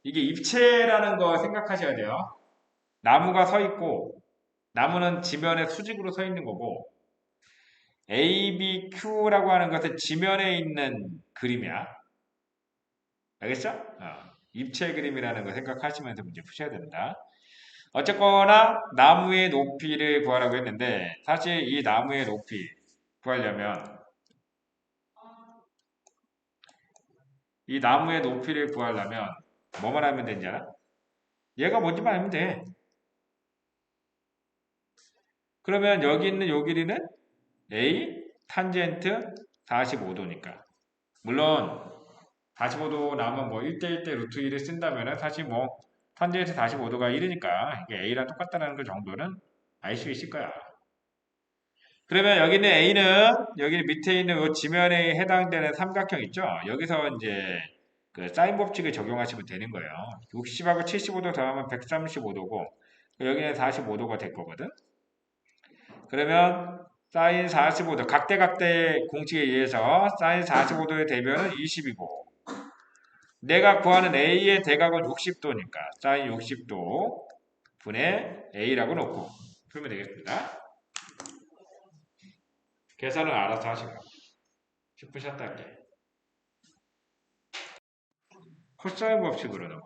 이게 입체라는 거 생각하셔야 돼요. 나무가 서 있고 나무는 지면에 수직으로 서 있는 거고 ABQ라고 하는 것은 지면에 있는 그림이야. 알겠죠? 입체 그림이라는 거 생각하시면서 문제 푸셔야 됩니다. 어쨌거나 나무의 높이를 구하라고 했는데 사실 이 나무의 높이 구하려면 이 나무의 높이를 구하려면 뭐만 하면 되는지 알아? 얘가 뭔지만 알면 돼. 그러면 여기 있는 요 길이는 A 탄젠트 45도니까. 물론 45도 나오면 뭐 1대1대 루트 1을 쓴다면 사실 뭐 탄젠트 45도가 1이니까 이게 A랑 똑같다는 그 정도는 알 수 있을 거야. 그러면 여기 있는 A는 여기 밑에 있는 요 지면에 해당되는 삼각형 있죠? 여기서 이제 그 사인 법칙을 적용하시면 되는 거예요. 60하고 75도 더하면 135도고 여기는 45도가 될 거거든. 그러면 사인 45도 각대각대의 공식에 의해서 사인 45도의 대변은 20이고 내가 구하는 A의 대각은 60도니까 사인 60도 분의 A라고 놓고 풀면 되겠습니다. 계산은 알아서 하시고 10분 쉬었다 할게. 코사인 법칙으로 넘어.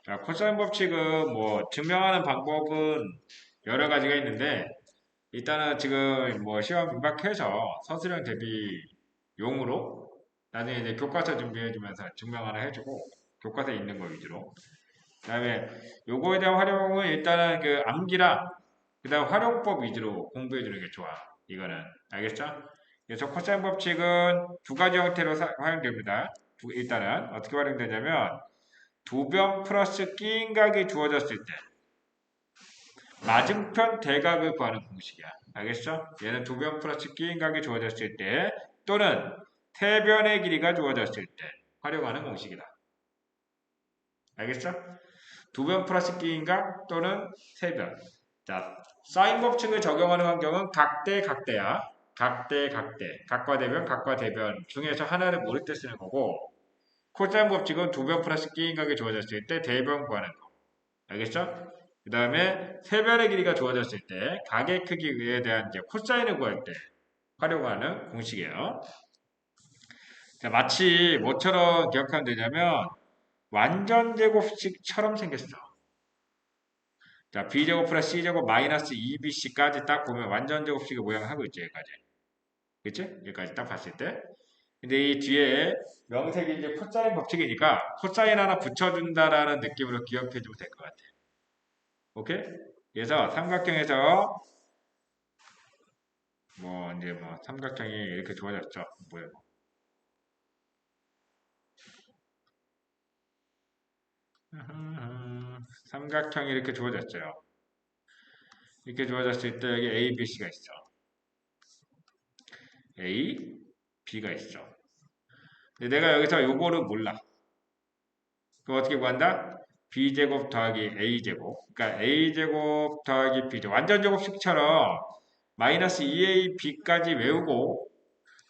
자, 코사인 법칙은 뭐 증명하는 방법은 여러 가지가 있는데 일단은 지금 뭐 시험 임박해서 서술형 대비용으로 나중에 이제 교과서 준비해주면서 증명 하나 해주고 교과서에 있는 거 위주로 그다음에 요거에 대한 활용은 일단은 그 암기랑 그다음 활용법 위주로 공부해주는 게 좋아. 이거는 알겠죠? 그래서 코사인 법칙은 두 가지 형태로 활용됩니다. 일단은 어떻게 활용되냐면 두 변 플러스 끼인각이 주어졌을 때 맞은편 대각을 구하는 공식이야. 알겠죠? 얘는 두 변 플러스 끼인각이 주어졌을 때 또는 세 변의 길이가 주어졌을 때 활용하는 공식이다. 알겠죠? 두 변 플러스 끼인각 또는 세 변. 자, 사인 법칙을 적용하는 환경은 각대, 각대야. 각대, 각대. 각과 대변, 각과 대변 중에서 하나를 모를 때 쓰는 거고 코사인 법칙은 두 변 플러스 끼인각이 주어졌을 때 대변 구하는 거. 알겠죠? 그 다음에 세 변의 길이가 주어졌을 때 각의 크기에 대한 이제 코사인을 구할 때 활용하는 공식이에요. 자, 마치 뭐처럼 기억하면 되냐면 완전 제곱식처럼 생겼어. 자, b제곱 플러스 c제곱 마이너스 2bc까지 딱 보면 완전 제곱식의 모양을 하고 있죠, 여기까지. 그치? 여기까지 딱 봤을 때. 근데 이 뒤에 명색이 이제 코사인 법칙이니까 코사인 하나 붙여준다라는 느낌으로 기억해주면 될 것 같아. 오케이? 그래서 삼각형에서 뭐 이제 뭐 삼각형이 이렇게 주어졌죠. 뭐야? 삼각형이 이렇게 주어졌죠. 이렇게 주어졌을 때 여기 A, B, C가 있어. A, B가 있어. 근데 내가 여기서 요거를 몰라. 그럼 어떻게 구한다? B제곱 더하기 A제곱. 그러니까 A제곱 더하기 B제곱. 완전 제곱식처럼 마이너스 2AB까지 외우고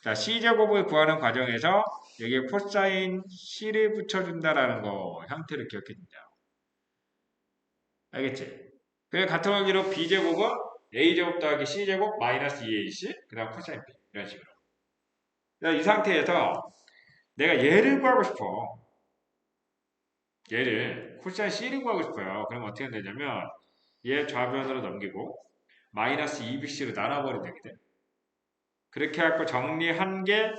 자, C제곱을 구하는 과정에서 여기에 코사인 C를 붙여준다라는 거 형태를 기억해준다. 알겠지? 그래 같은 관계로 B제곱은 A제곱 더하기 C제곱 마이너스 2AC 그 다음 코사인 B 이런 식으로. 이 상태에서 내가 얘를 구하고 싶어. 얘를 코사인 C를 구하고 싶어요. 그럼 어떻게 하면 되냐면 얘 좌변으로 넘기고 마이너스 2BC로 나눠버리면 되거든. 그렇게 해갖고 정리한 게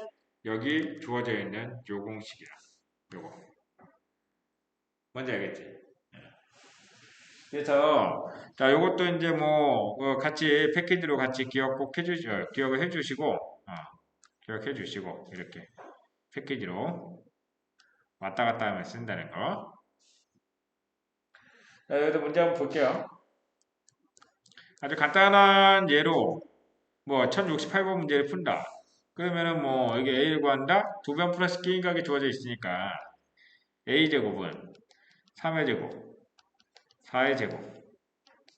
여기 주어져 있는 요 공식이야. 요거. 뭔지 알겠지? 그래서 자 요것도 이제 뭐 같이 패키지로 같이 기억 꼭 해주시죠. 기억을 해주시고 기억해 주시고 이렇게 패키지로 왔다 갔다 하면 쓴다는 거. 자, 여기도 문제 한번 볼게요. 아주 간단한 예로 뭐 1068번 문제를 푼다. 그러면은 뭐 여기 A를 구한다. 두 변 플러스 끼인각이 주어져 있으니까 A제곱은 3의 제곱, 4의 제곱,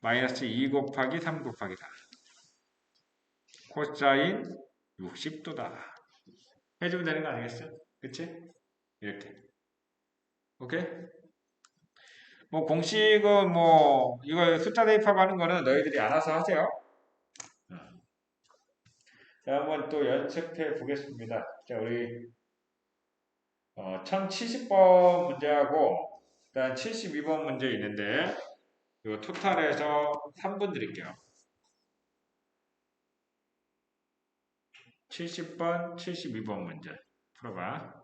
마이너스 2 곱하기 3 곱하기 4. 코사인 60도다. 해주면 되는 거 아니겠어? 그치? 이렇게. 오케이? 뭐 공식은 뭐 이거 숫자 대입하고 하는 거는 너희들이 알아서 하세요. 자, 한번 또 연습해 보겠습니다. 자, 우리 1070번 문제하고 일단 72번 문제 있는데 이거 토탈해서 3분 드릴게요. 70번, 72번 문제 풀어봐.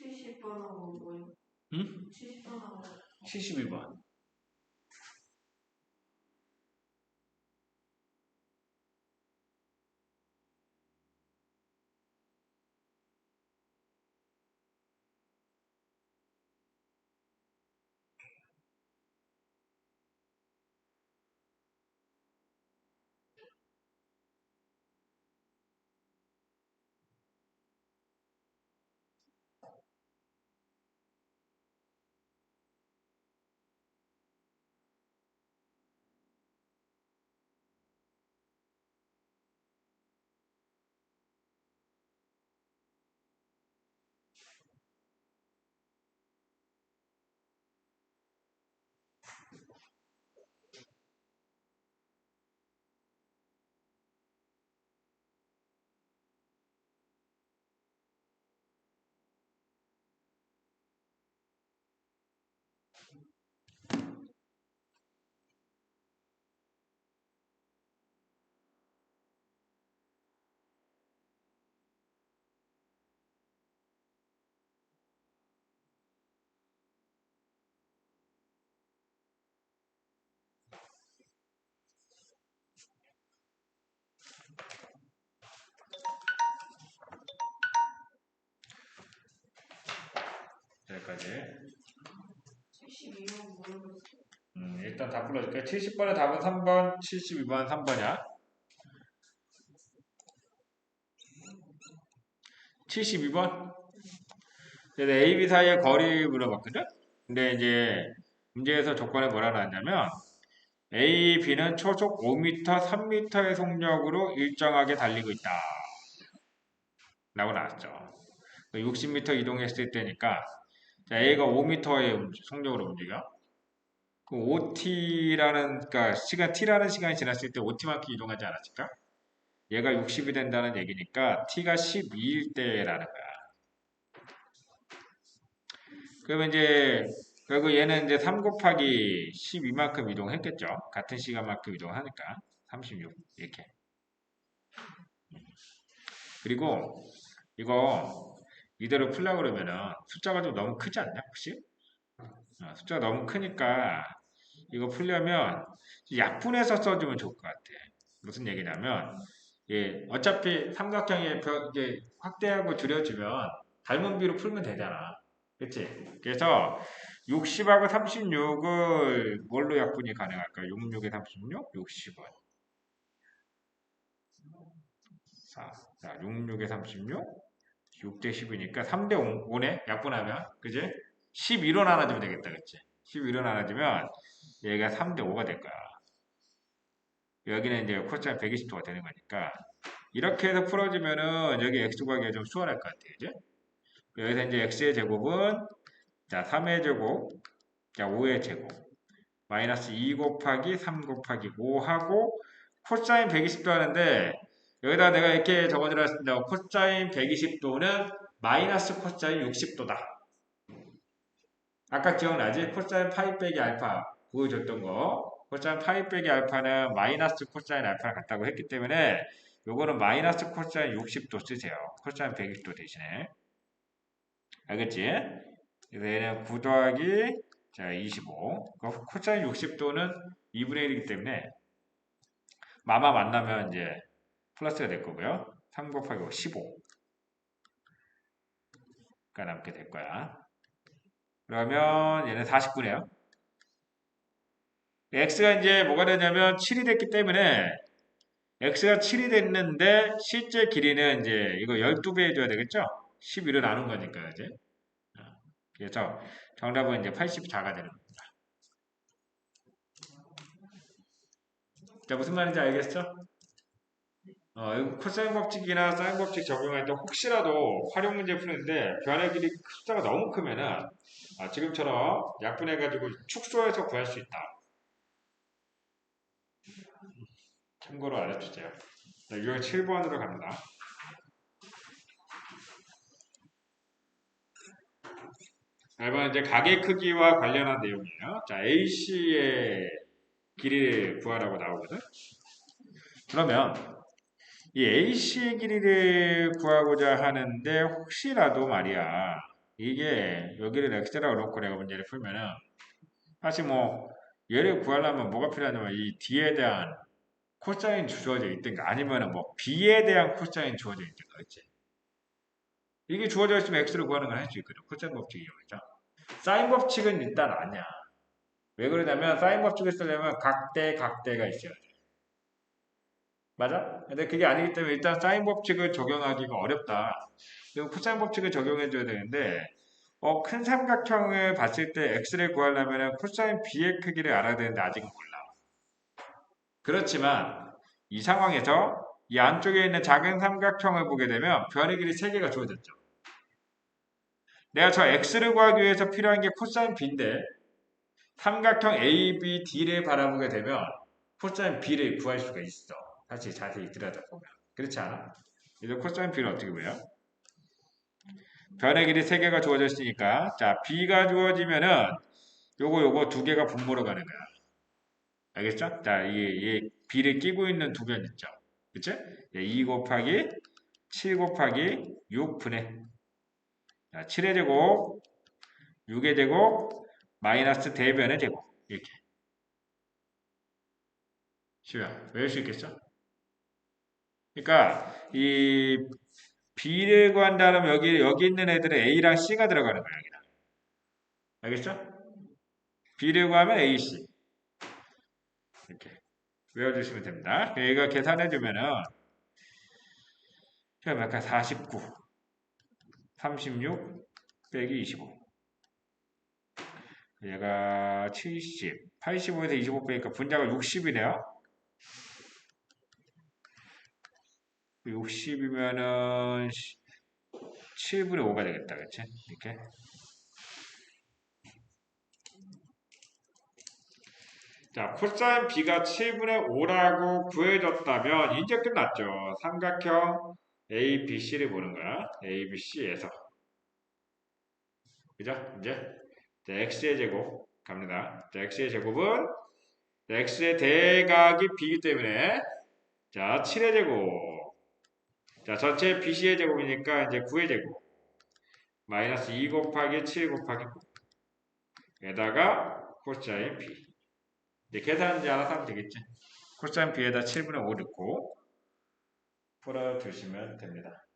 70번하고 뭐요? 응? 70번하고 72번. 여기까지. 72번 뭐라고 했어요? 일단 다 불러줄게. 70번의 답은 3번, 72번 3번이야. 72번? 그래서 A, B 사이의 거리 물어봤거든? 근데 이제 문제에서 조건에 뭐라 나왔냐면 A, B는 초속 5m, 3m의 속력으로 일정하게 달리고 있다. 라고 나왔죠. 60m 이동했을 때니까 자, A가 5m의 속력으로 움직여. 그 OT라는, 그러니까 시간 T라는 시간이 지났을 때 OT만큼 이동하지 않았을까? 얘가 60이 된다는 얘기니까 T가 12일 때라는 거야. 그러면 이제 결국 얘는 이제 3 곱하기 12만큼 이동했겠죠. 같은 시간만큼 이동하니까 36 이렇게. 그리고 이거 이대로 풀려고 그러면은 숫자가 좀 너무 크지 않냐 혹시? 숫자가 너무 크니까 이거 풀려면 약분해서 써주면 좋을 것 같아. 무슨 얘기냐면 예, 어차피 삼각형의 이게 확대하고 줄여주면 닮은 비로 풀면 되잖아. 그치? 그래서 60하고 36을 뭘로 약분이 가능할까? 66에 36? 60은 4. 자, 66에 36? 6대 10이니까 3대 5네? 약분하면. 그지? 12로 나눠주면 되겠다. 그치? 12로 나눠주면 얘가 3대 5가 될 거야. 여기는 이제 코사인 120도가 되는 거니까. 이렇게 해서 풀어주면은 여기 x 구하기가 좀 수월할 것 같아요. 그지? 여기서 이제 x의 제곱은 자, 3의 제곱, 자, 5의 제곱, 마이너스 2 곱하기 3 곱하기 5 하고 코사인 120도 하는데 여기다 내가 이렇게 적어드렸습니다. 코사인 120도는 마이너스 코사인 60도다. 아까 기억나지? 코사인 파이 빼기 알파 보여줬던 거. 코사인 파이 빼기 알파는 마이너스 코사인 알파를 같다고 했기 때문에 요거는 마이너스 코사인 60도 쓰세요. 코사인 120도 대신에. 알겠지? 그래서 얘는 9 더하기 자 25. 코사인 60도는 2분의 1이기 때문에 마마 만나면 이제 플러스가 될 거고요. 3 곱하기 5, 15가 남게 될 거야. 그러면 얘는 49네요. x가 이제 뭐가 되냐면 7이 됐기 때문에 x가 7이 됐는데 실제 길이는 이제 이거 12배 해줘야 되겠죠? 12를 나눈 거니까 이제. 그래서 정답은 이제 84가 되는 겁니다. 자, 무슨 말인지 알겠죠? 이거 코사인 법칙이나 사인 법칙 적용할 때 혹시라도 활용 문제 푸는데 변의 길이 숫자가 너무 크면은 지금처럼 약분해가지고 축소해서 구할 수 있다. 참고로 알려주세요. 자, 유형 7번으로 갑니다. 이번엔 이제 가게 크기와 관련한 내용이에요. 자, AC의 길이를 구하라고 나오거든. 그러면 이 AC의 길이를 구하고자 하는데 혹시라도 말이야 이게 여기를 x라고 놓고 내가 문제를 풀면은 사실 뭐 얘를 구하려면 뭐가 필요하냐면 이 d에 대한 코사인 주어져 있든가 아니면은 뭐 b에 대한 코사인 주어져 있든가 그치? 이게 주어져 있으면 x를 구하는 걸 할 수 있거든. 코사인 법칙 이용해서. 사인 법칙은 일단 아니야. 왜 그러냐면 사인 법칙을 쓰려면 각대가 있어야 돼. 맞아? 근데 그게 아니기 때문에 일단 사인 법칙을 적용하기가 어렵다. 그리고 코사인 법칙을 적용해줘야 되는데 큰 삼각형을 봤을 때 x를 구하려면 코사인 b의 크기를 알아야 되는데 아직은 몰라. 그렇지만 이 상황에서 이 안쪽에 있는 작은 삼각형을 보게 되면 변의 길이 3개가 주어졌죠. 내가 저 x를 구하기 위해서 필요한 게 코사인 b인데 삼각형 ABD를 바라보게 되면 코사인 B를 구할 수가 있어. 사실 자세히 들여다보면. 그렇지 않아? 그래서 코사인 B를 어떻게 구해요? 변의 길이 3개가 주어졌으니까 자 B가 주어지면은 요거 2개가 분모로 가는 거야. 알겠죠? 자, 이 B를 끼고 있는 두 변 있죠. 그치? 2 곱하기 7 곱하기 6분의 7의 제곱 6의 제곱 마이너스 대변의 제곱 이렇게 쉬워요. 외울 수 있겠어? 그러니까 이 B를 구한다면 여기 있는 애들은 A랑 C가 들어가는 거야. 여기다. 알겠죠? B를 구하면 A, C 이렇게 외워주시면 됩니다. 얘가 계산해주면은 그럼 아까 49, 36 빼기 25 얘가 70, 85에서 25 빼니까 분자가 60이네요. 60이면은 7분의 5가 되겠다. 그치? 이렇게. 자, 코사인 B가 7분의 5라고 구해졌다면 이제 끝났죠. 삼각형 ABC를 보는 거야. ABC에서. 그죠? 이제 자, X의 제곱 갑니다. 자, X의 제곱은 X의 대각이 B이기 때문에 자, 7의 제곱. 자, 전체 BC의 제곱이니까 이제 9의 제곱. 마이너스 2 곱하기 7 곱하기 9. 에다가 코사인 B. 이제 계산지 알아서 하면 되겠지. 코사인 B에다 7분의 5 넣고 풀어주시면 됩니다.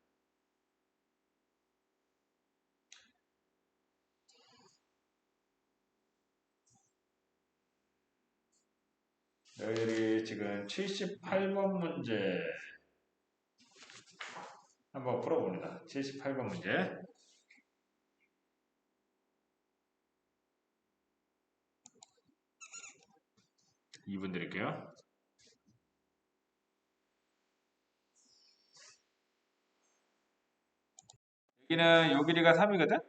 너희들이 지금 78번 문제 한번 풀어봅니다. 78번 문제. 2분 드릴게요. 여기는 요 길이가 3이거든?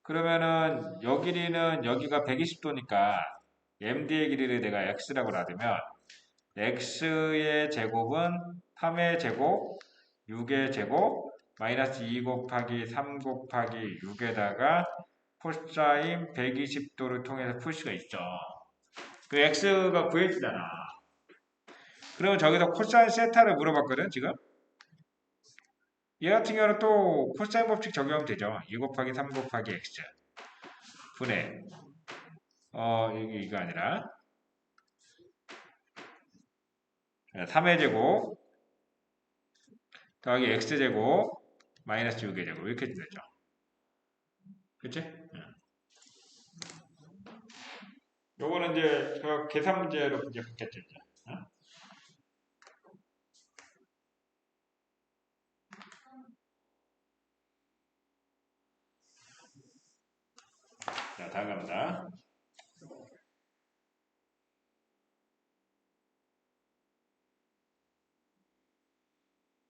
그러면은 요 길이는 여기가 120도니까 MD의 길이를 내가 X라고 놔두면 X의 제곱은 3의 제곱, 6의 제곱, 마이너스 2 곱하기 3 곱하기 6에다가 코사인 120도를 통해서 풀 수가 있죠. 그 X가 구해지잖아. 그러면 저기서 코사인 세타를 물어봤거든, 지금? 얘 같은 경우는 또 코사인 법칙 적용하면 되죠. 2 곱하기 3 곱하기 X 분의 이거 아니라 3의 제곱 더하기 X제곱 마이너스 6의 제곱 이렇게 되죠. 그치? 요거는 이제 저 계산 문제로 이제 바뀌었죠. 이제. 자, 다음 갑니다.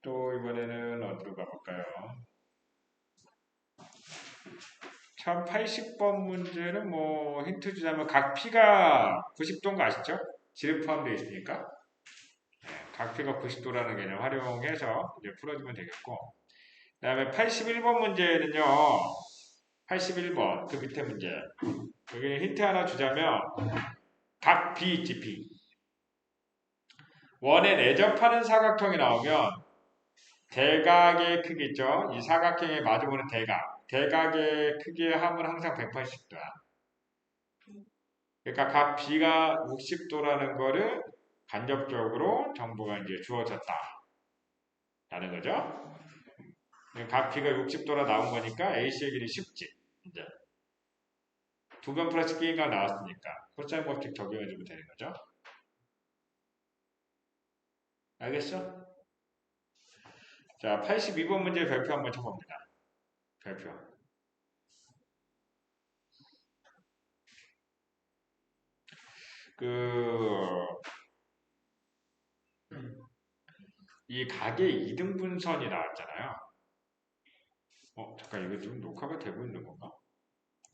또 이번에는 어디로 가볼까요? 1080번 문제는 뭐 힌트 주자면 각 P가 90도인 거 아시죠? 지름 포함되어 있으니까 각 P가 90도라는 개념 활용해서 이제 풀어주면 되겠고 그 다음에 81번 문제는요 81번 그 밑에 문제 여기는 힌트 하나 주자면 각 B 있지 B 원에 내접하는 사각형이 나오면 대각의 크기 있죠? 이 사각형에 마주보는 대각 대각의 크기의 합은 항상 180도야. 그러니까 각 B가 60도라는 거를 간접적으로 정보가 이제 주어졌다. 라는 거죠. 각 B가 60도라 나온 거니까 AC의 길이 쉽지. 이제 두 변 플러스 B가 나왔으니까 코사인 법칙 적용해주면 되는 거죠. 알겠어? 자, 82번 문제 별표 한번 쳐봅니다. 별표. 이 각의 이등분선이 나왔잖아요. 잠깐 이거 지금 녹화가 되고 있는 건가?